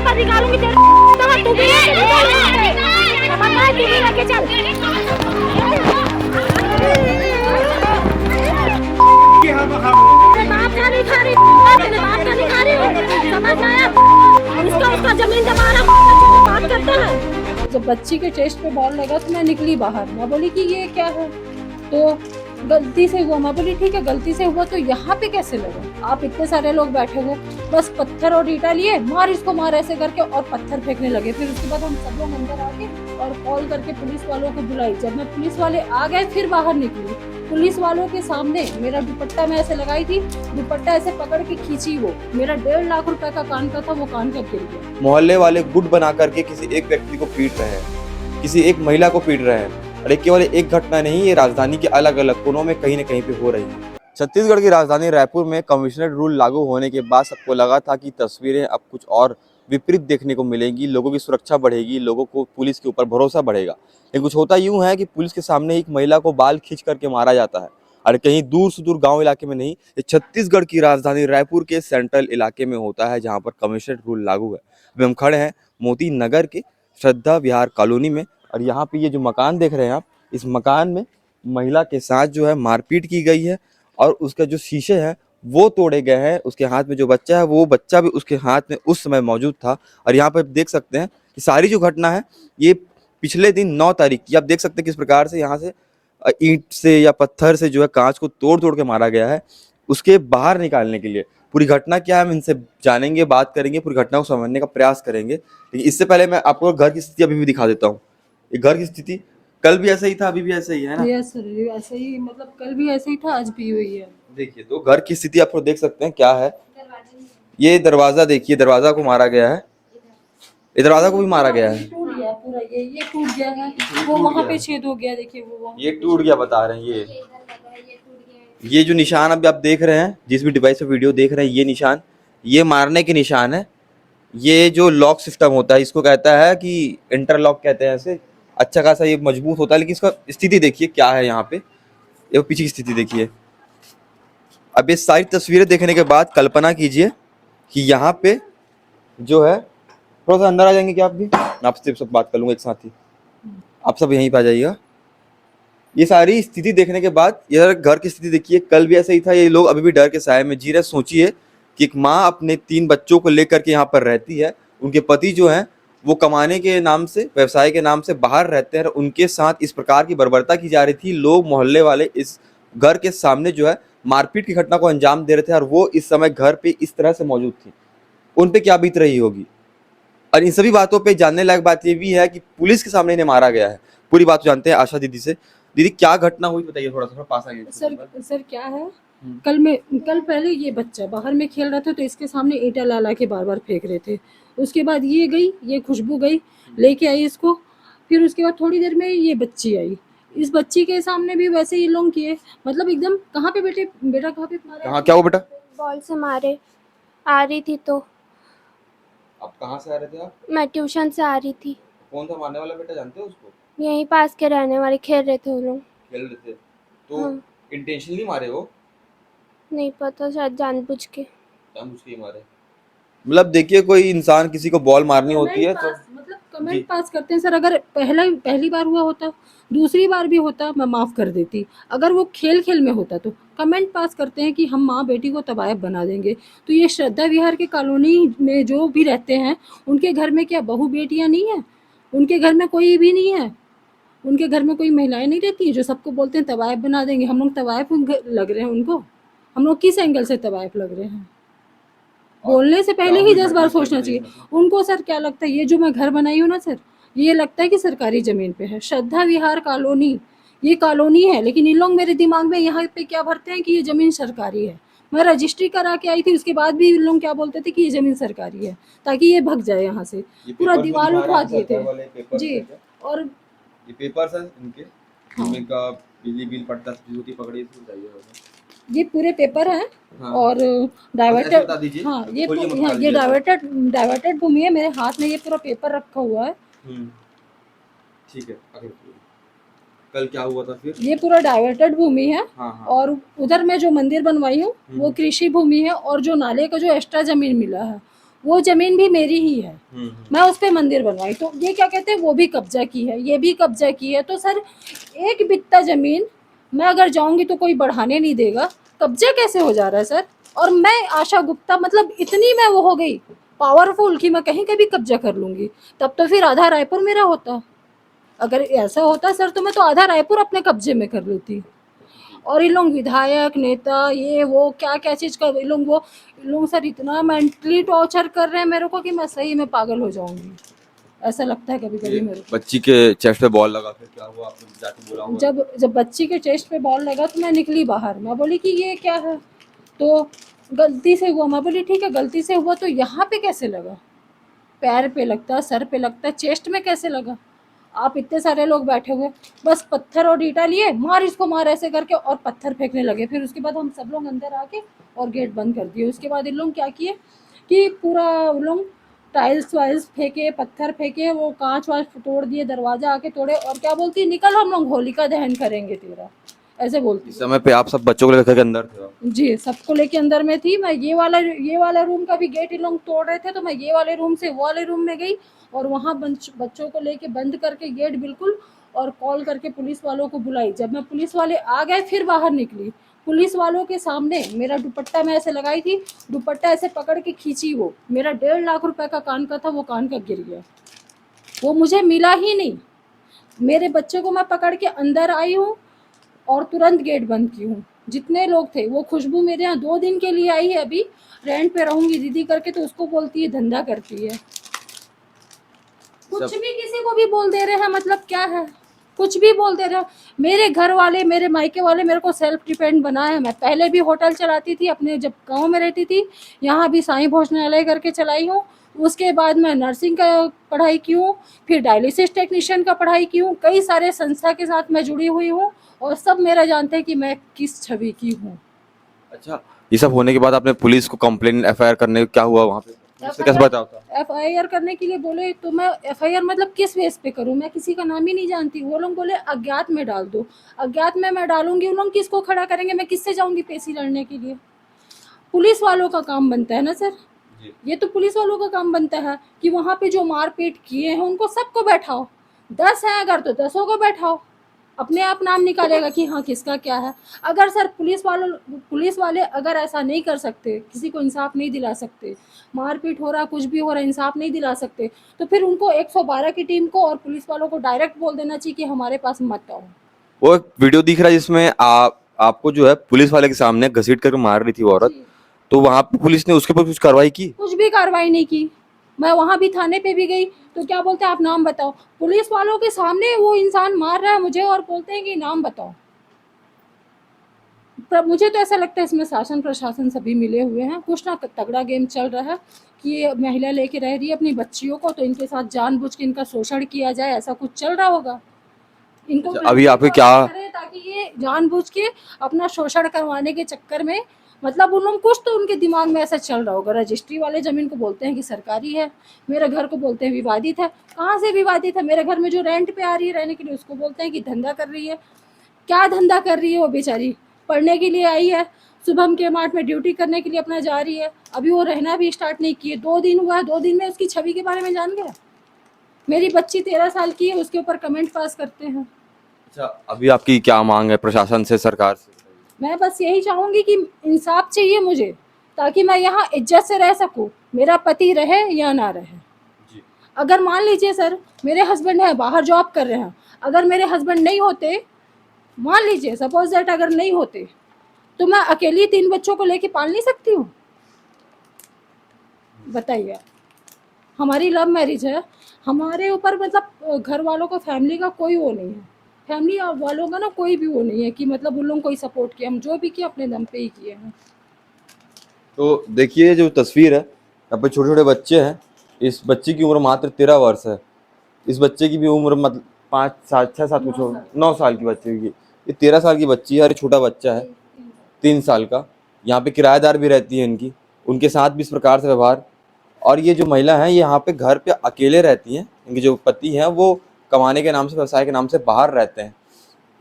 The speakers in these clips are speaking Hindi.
पर निकालूंगी तेरे तो तू भी लेके चल। बाप का नहीं खा रही, बाप का नहीं खा रही हूँ, समझ में आया? उसका जमीन दबा रहा बात करता है। जब बच्ची के चेस्ट पे बॉल लगा तो मैं निकली बाहर, मैं बोली कि ये क्या है, तो गलती से हुआ। मैं बोली ठीक है गलती से हुआ तो यहाँ पे कैसे लगा? आप इतने सारे लोग बैठे हुए, बस पत्थर और ईटा लिए मार इसको मार ऐसे करके और पत्थर फेंकने लगे। फिर उसके बाद हम सब लोग अंदर आ गए और कॉल करके पुलिस वालों को बुलाई। जब मैं पुलिस वाले आ गए फिर बाहर निकली, पुलिस वालों के सामने मेरा दुपट्टा मैं ऐसे लगाई थी, दुपट्टा ऐसे पकड़ के खींची, वो मेरा 1.5 लाख रुपए का कान का था, वो कान का गिर गया। मोहल्ले वाले गुट बना करके किसी एक व्यक्ति को पीट रहे हैं, किसी एक महिला को पीट रहे हैं। और ये केवल एक घटना नहीं, ये राजधानी के अलग अलग कोनों में कहीं न कहीं पे हो रही है। छत्तीसगढ़ की राजधानी रायपुर में कमिश्नरेट रूल लागू होने के बाद सबको लगा था कि तस्वीरें अब कुछ और विपरीत देखने को मिलेंगी, लोगों की सुरक्षा बढ़ेगी, लोगों को पुलिस के ऊपर भरोसा बढ़ेगा। लेकिन कुछ होता यूं है कि पुलिस के सामने एक महिला को बाल खींच करके मारा जाता है, और कहीं दूर से दूर गांव इलाके में नहीं, ये छत्तीसगढ़ की राजधानी रायपुर के सेंट्रल इलाके में होता है, जहां पर कमिश्नरेट रूल लागू है। अभी हम खड़े हैं मोती नगर के श्रद्धा विहार कॉलोनी में, और यहाँ पे ये जो मकान देख रहे हैं आप, इस मकान में महिला के साथ जो है मारपीट की गई है, और उसका जो शीशे हैं वो तोड़े गए हैं। उसके हाथ में जो बच्चा है, वो बच्चा भी उसके हाथ में उस समय मौजूद था। और यहाँ पर देख सकते हैं कि सारी जो घटना है ये पिछले दिन 9 तारीख की, आप देख सकते हैं किस प्रकार से यहाँ से ईंट से या पत्थर से जो है कांच को तोड़ तोड़ के मारा गया है, उसके बाहर निकालने के लिए। पूरी घटना क्या है हम इनसे जानेंगे, बात करेंगे, पूरी घटना को समझने का प्रयास करेंगे। लेकिन इससे पहले मैं आपको घर की स्थिति अभी भी दिखा देता हूँ। ये घर की स्थिति कल भी ऐसा ही था, अभी भी ऐसा ही है ना? यस सर, ऐसे ही, मतलब कल भी ऐसे ही था, आज भी हुई है। देखिए तो घर की स्थिति आपको देख सकते हैं क्या है। ये दरवाजा देखिए, दरवाजा को मारा गया है, ये दरवाजा को भी मारा गया है, टूट गया पूरा, ये टूट गया है, वो वहाँ पे छेद हो गया, देखिए वो ये टूट गया बता रहे हैं। ये जो निशान अभी आप देख रहे हैं, जिस भी डिवाइस पे वीडियो देख रहे हैं, ये निशान, ये मारने के निशान है। ये जो लॉक सिस्टम होता है, इसको कहता है कि इंटरलॉक कहते हैं ऐसे, अच्छा खासा ये मजबूत होता है। लेकिन इसका स्थिति देखिए क्या है यहाँ पे, ये पीछे की स्थिति देखिए। अब ये सारी तस्वीरें देखने के बाद कल्पना कीजिए कि यहाँ पे जो है, थोड़ा सा अंदर आ जाएंगे क्या आप भी? मैं आपसे सब बात कर लूँगा एक साथ ही, आप सब यहीं पे आ जाइएगा। ये सारी स्थिति देखने के बाद यार घर की स्थिति देखिए, कल भी ऐसा ही था। ये लोग अभी भी डर के साए में जी रहे। सोचिए कि एक माँ अपने 3 बच्चों को लेकर के यहाँ पर रहती है, उनके पति जो हैं वो कमाने के नाम से, व्यवसाय के नाम से बाहर रहते हैं, उनके साथ इस प्रकार की बर्बरता की जा रही थी। लोग मोहल्ले वाले इस घर के सामने जो है मारपीट की घटना को अंजाम दे रहे थे, और वो इस समय घर पे इस तरह से मौजूद थी। उन पे क्या बीत रही होगी। और इन सभी बातों पे जानने लायक बात ये भी है कि पुलिस के सामने इन्हें मारा गया है। पूरी बात जानते हैं आशा दीदी से। दीदी क्या घटना हुई बताइए, थोड़ा सा पास आइए। सर क्या है, कल पहले ये बच्चा बाहर में खेल रहा था, तो इसके सामने ईंटा ला ला के बार बार फेंक रहे थे। उसके बाद ये गई, ये खुशबू गई लेके आई इसको, फिर उसके बाद थोड़ी देर में ये बच्ची आई, इस बच्ची के सामने भी वैसे ही लोग किए। मतलब एकदम, कहाँ पे बेटा कहाँ पे मारा? कहाँ क्या हुआ बेटा? बॉल से मारे, आ रही थी तो। आप कहाँ से आ रहे थे आप? मैं ट्यूशन से आ रही थी। कौन था मारने वाला बेटा, जानते हो उसको? यहीं पास के रहने वाले खेल रहे थे वो लोग। खेल रहे थे तो हाँ। इंटेंशनली मारे हो? नहीं पता, शायद जानबूझ के। जानबूझ के ही मारे। मतलब देखिए, कोई इंसान किसी को बॉल मारनी होती है तो मतलब कमेंट पास करते हैं सर। अगर पहली बार हुआ होता, दूसरी बार भी होता, मैं माफ कर देती। अगर वो खेल में होता तो कमेंट पास करते हैं कि हम माँ बेटी को तबायब बना देंगे। तो ये श्रद्धा विहार के कॉलोनी में जो भी रहते हैं, उनके घर में क्या बहू बेटियां नहीं है? उनके घर में कोई भी नहीं है? उनके घर में कोई महिलाएं नहीं रहती है जो सबको बोलते हैं तवायफ बना देंगे? हम लोग तवायफ लग रहे हैं उनको? हम लोग किस एंगल से तवायफ लग रहे हैं? बोलने से पहले ही 10 बार सोचना चाहिए। उनको सर क्या लगता है, ये जो मैं घर बनाई हूँ ना सर, ये लगता है कि सरकारी जमीन पे है। श्रद्धा विहार कॉलोनी, ये कॉलोनी है, लेकिन इन लोग मेरे दिमाग में यहाँ पे क्या भरते हैं कि ये जमीन सरकारी है। मैं रजिस्ट्री करा के आई थी, उसके बाद भी इन लोग क्या बोलते थे कि ये जमीन सरकारी है, ताकि ये भग जाए यहाँ से। पूरा दीवार उठवा दिए थे जी। और ये पेपर्स हैं इनके, जिनका बिजली बिल पड़ता है, बिजली पकड़ी जाइए। ये पूरे पेपर हैं। हाँ। और डाइवर्टेड, हाँ ये डाइवर्टेड भूमि है। मेरे हाथ में ये पूरा पेपर रखा हुआ है। ठीक है, आगे कल क्या हुआ था फिर? ये पूरा डाइवर्टेड भूमि है। हाँ। और उधर मैं जो मंदिर बनवाई हूँ वो कृषि भूमि है। और जो नाले का जो एक्स्ट्रा जमीन मिला है वो जमीन भी मेरी ही है, मैं उस पे मंदिर बनवाई, तो ये क्या कहते हैं वो भी कब्जा की है, ये भी कब्जा की है। तो सर एक बित्ता जमीन मैं अगर जाऊंगी तो कोई बढ़ाने नहीं देगा, कब्जा कैसे हो जा रहा है सर। और मैं आशा गुप्ता मतलब इतनी मैं वो हो गई पावरफुल कि मैं कहीं का भी कब्जा कर लूंगी। तब तो फिर आधा रायपुर मेरा होता, अगर ऐसा होता सर तो मैं तो आधा रायपुर अपने कब्जे में कर लेती। और ये लोग विधायक नेता ये वो क्या क्या चीज़ का ये लोग सर इतना मेंटली टॉर्चर कर रहे हैं मेरे को कि मैं सही में पागल हो जाऊंगी, ऐसा लगता है कभी कभी मेरे को। बच्ची के चेस्ट पे बॉल लगा, फिर क्या हुआ, आपने जाके बोला होगा? जब बच्ची के चेस्ट पे बॉल लगा तो मैं निकली बाहर, मैं बोली कि ये क्या है, तो गलती से हुआ, मैं बोली ठीक है गलती से हुआ, तो यहाँ पे कैसे लगा, पैर पे लगता, सर पे लगता, चेस्ट में कैसे लगा। आप इतने सारे लोग बैठे हुए, बस पत्थर और ईंटा लिए मार इसको मार ऐसे करके और पत्थर फेंकने लगे। फिर उसके बाद हम सब लोग अंदर आके और गेट बंद कर दिए। उसके बाद इन लोग क्या किए कि पूरा उन लोग टाइल्स वाइल्स फेंके, पत्थर फेंके, वो कांच वाँच तोड़ दिए, दरवाजा आके तोड़े और क्या बोलती निकल हम लोग होलिका दहन करेंगे तेरा, ऐसे बोलती। इस समय पे आप सब बच्चों को लेकर के अंदर थे? जी सबको लेके अंदर में थी मैं। ये वाला रूम का भी गेट इन लोग तोड़ रहे थे तो मैं ये वाले रूम से वो वाले रूम में गई और वहाँ बच्चों को लेके बंद करके गेट बिल्कुल, और कॉल करके पुलिस वालों को बुलाई। जब मैं पुलिस वाले आ गए फिर बाहर निकली, पुलिस वालों के सामने मेरा दुपट्टा मैं ऐसे लगाई थी, दुपट्टा ऐसे पकड़ के खींची, वो मेरा 1.5 लाख रुपए का कान का था, वो कान का गिर गया, वो मुझे मिला ही नहीं। मेरे बच्चे को मैं पकड़ के अंदर आई हूँ और तुरंत गेट बंद की हूँ। जितने लोग थे, वो खुशबू मेरे यहाँ 2 दिन के लिए आई है, अभी रेंट पे रहूंगी दीदी करके, तो उसको बोलती है धंधा करती है। कुछ भी किसी को भी बोल दे रहे हैं, मतलब क्या है, कुछ भी बोल दे रहे हो। मेरे घर वाले मेरे मायके वाले मेरे को सेल्फ डिपेंड बनाया है। मैं पहले भी होटल चलाती थी अपने, जब गांव में रहती थी, यहाँ भी साईं भोजनालय करके चलाई हूँ। उसके बाद मैं नर्सिंग का पढ़ाई की हूँ, फिर डायलिसिस टेक्नीशियन का पढ़ाई की हूँ, कई सारे संस्था के साथ मैं जुड़ी हुई हूँ और सब मेरा जानते हैं कि मैं किस छवि की हूँ। अच्छा, ये सब होने के बाद आपने पुलिस को कंप्लेन एफआईआर करने, क्या हुआ वहाँ पे, पुलिस से कैसे बताया था? एफआईआर करने के लिए बोले तो मैं एफआईआर मतलब किस बेस पे करूं, मैं किसी का नाम ही नहीं जानती। वो लोग बोले अज्ञात में डाल दो, अज्ञात में मैं डालूंगी, उन लोग किसको खड़ा करेंगे, मैं किससे जाऊंगी पेशी लड़ने के लिए। पुलिस वालों का काम बनता है ना सर, ये तो पुलिस वालों का काम बनता है कि वहाँ पे जो मारपीट किए हैं उनको सबको बैठाओ, 10 हैं अगर तो 10 को बैठाओ, अपने आप नाम निकालेगा कि हाँ किसका क्या है। अगर सर पुलिस वाले अगर ऐसा नहीं कर सकते, किसी को इंसाफ नहीं दिला सकते, मारपीट हो रहा कुछ भी हो रहा इंसाफ नहीं दिला सकते, तो फिर उनको 112 की टीम को और पुलिस वालों को डायरेक्ट बोल देना चाहिए कि हमारे पास मत आओ। वो एक वीडियो दिख रहा है जिसमें आपको जो है पुलिस वाले के सामने घसीट कर मार रही थी वो औरत, तो वहां पे पुलिस ने उसके ऊपर कुछ कार्रवाई की? कुछ भी कार्रवाई नहीं की। मैं वहाँ भी थाने पे भी गई तो क्या बोलते हैं आप नाम बताओ, पुलिस वालों के सामने वो इंसान मार रहा है मुझे और बोलते हैं कि नाम बताओ। पर मुझे तो ऐसा लगता है इसमें शासन प्रशासन सभी मिले हुए हैं, कुछ ना तगड़ा गेम चल रहा है कि ये महिला लेके रह रही है अपनी बच्चियों को, तो इनके साथ जानबूझ के इनका शोषण किया जाए, ऐसा कुछ चल रहा होगा इनको। अभी आपके क्या, ताकि ये जानबूझ के अपना शोषण करवाने के चक्कर में, मतलब उन लोग कुछ तो उनके दिमाग में ऐसा चल रहा होगा। रजिस्ट्री वाले जमीन को बोलते हैं कि सरकारी है, मेरे घर को बोलते हैं विवादित है। कहाँ से विवादित है, मेरे घर में जो रेंट पे आ रही है रहने के लिए उसको बोलते हैं कि धंधा कर रही है। क्या धंधा कर रही है, वो बेचारी पढ़ने के लिए आई है, शुभम के मार्ट में ड्यूटी करने के लिए अपना जा रही है, अभी वो रहना भी स्टार्ट नहीं किए, 2 दिन हुआ है, 2 दिन में उसकी छवि के बारे में जान गया। मेरी बच्ची 13 साल की है, उसके ऊपर कमेंट पास करते हैं। अच्छा अभी आपकी क्या मांग है प्रशासन से, सरकार से? मैं बस यही चाहूंगी कि इंसाफ चाहिए मुझे, ताकि मैं यहाँ इज्जत से रह सकूं, मेरा पति रहे या ना रहे। अगर मान लीजिए सर मेरे हस्बैंड है बाहर जॉब कर रहे हैं, अगर मेरे हस्बैंड नहीं होते, मान लीजिए सपोज दैट अगर नहीं होते, तो मैं अकेली 3 बच्चों को लेके पाल नहीं सकती हूँ? बताइए। हमारी लव मैरिज है, हमारे ऊपर मतलब घर वालों का, फैमिली का कोई वो नहीं है, फैमिली वालों का ना कोई भी वो नहीं है कि मतलब उन लोगों को कोई सपोर्ट किया, हम जो भी किया अपने दम पे ही किए हैं। तो देखिए जो तस्वीर है, यहाँ पे छोटे छोटे बच्चे हैं, इस बच्चे की उम्र मात्र 13 वर्ष है, इस बच्चे की भी उम्र मतलब 5 7 6 7 कुछ 9 साल की बच्चे की, ये 13 साल की बच्ची है, अरे छोटा बच्चा है 3 साल का। यहाँ पे किराएदार भी रहती है इनकी, उनके साथ भी इस प्रकार से व्यवहार। और ये जो महिला है ये यहाँ पे घर पे अकेले रहती हैं, इनके जो पति हैं वो कमाने के नाम से, व्यवसाय के नाम से बाहर रहते हैं।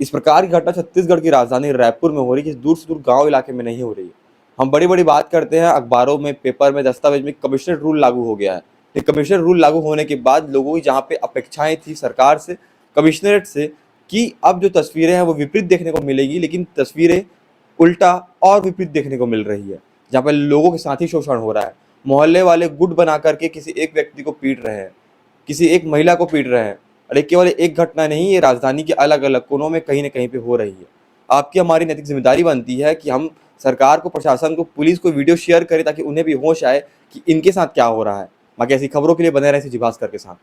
इस प्रकार की घटना छत्तीसगढ़ की राजधानी रायपुर में हो रही है, दूर से दूर गांव इलाके में नहीं हो रही है। हम बड़ी बड़ी बात करते हैं, अखबारों में, पेपर में, दस्तावेज में कमिश्नर रूल लागू हो गया है। ये कमिश्नर रूल लागू होने के बाद लोगों की जहाँ पे अपेक्षाएं थी सरकार से, कमिश्नरेट से, कि अब जो तस्वीरें हैं वो विपरीत देखने को मिलेगी, लेकिन तस्वीरें उल्टा और विपरीत देखने को मिल रही है, जहाँ पे लोगों के साथ ही शोषण हो रहा है। मोहल्ले वाले गुट बना करके किसी एक व्यक्ति को पीट रहे हैं, किसी एक महिला को पीट रहे हैं। अरे केवल एक घटना नहीं, ये राजधानी के अलग अलग कोनों में कहीं ना कहीं पे हो रही है। आपकी हमारी नैतिक जिम्मेदारी बनती है कि हम सरकार को, प्रशासन को, पुलिस को वीडियो शेयर करें ताकि उन्हें भी होश आए कि इनके साथ क्या हो रहा है। बाकी ऐसी खबरों के लिए बने रहें जी भास्कर के साथ।